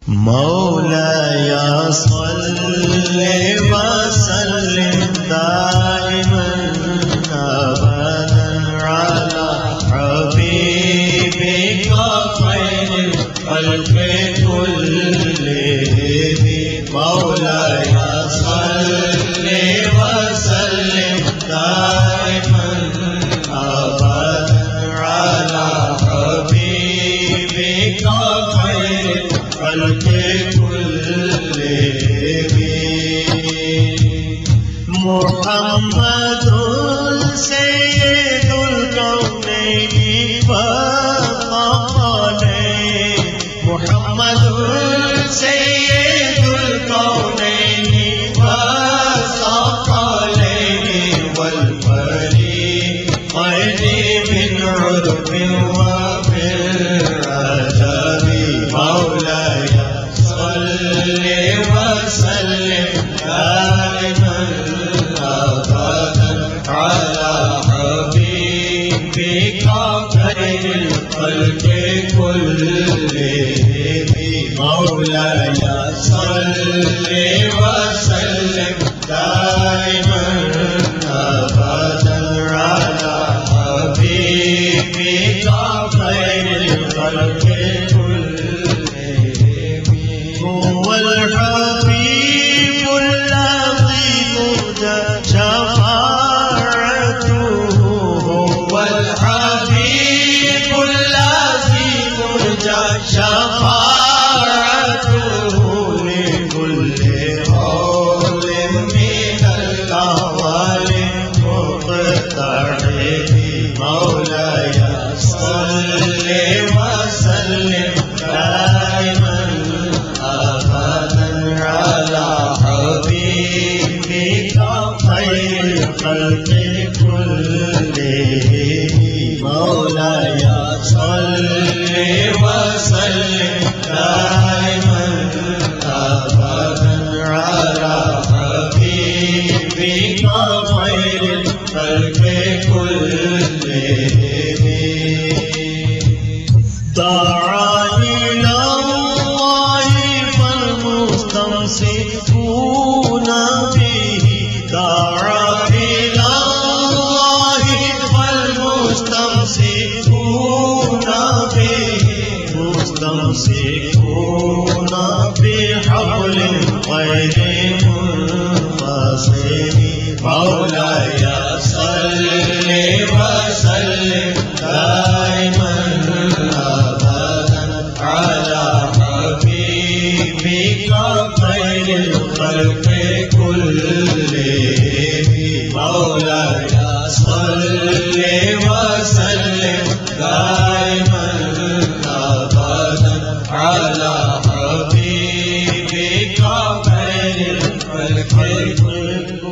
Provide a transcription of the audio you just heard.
मौलाया सल्ले व सल्लिम दाइमन अबदन अला हबीबिका खैरिल खल्क़ि कुल्लिहिम। मौलाया सल्ले व सल्लिम दाइमन अबदन अला हबीबिका खैरिल खल्क़ि मुहम्मदुल सय्यदुल कौनैनि व क़मरैन। मुहम्मदुल सय्यदुल कौनैनि व क़मरैनि वल फरीक़ैनि मिन उर्बिन व मिन अजमी। मौलाया सल्ले व सल्लिम दाइमन अबदन अला हबीबिका खैरिल खल्क़ि कुल्लिहिम। मौलाया सल्ले व सल्लिम दाइमन अबदन अला हबीबिका खैरिल खल्क़ि कुल्लिहिम। हुवल हबीबुल लज़ी तुरजा शफ़ाअतुहु। हुवल हबीबुल लज़ी तुरजा शफ़ाअतुहु लिकुल्लि हौलिन मिनल्लाह वलिन मुक़तहिम। मौलाया सल्ले व सल्लिम दाइमन अबदन अला हबीबिका खैरिल खल्क़ि कुल्लिहिम। मौलाया सल्ले व सल्लिम दाइमन अबदन अला हबीबिका खैरिल खल्क़ि कुल्लिहिम। दाई इलल्लाहि फल मुस्तमसिकून बिही। दाई इलल्लाहि फल मुस्तमसिकून बिही। मुस्तमसिकून बिहब्लिन गैरि मुनफ़सिम। मौलाया सल्ले व सल्लिम दाइमन अबदन अला हबीबिका खैरिल खल्क़ि कुल्लिहिम। मौलाया सल्ले व सल्लिम दाइमन अबदन अला हबीबिका खैरिल खल्क़ि कुल्लिहिम।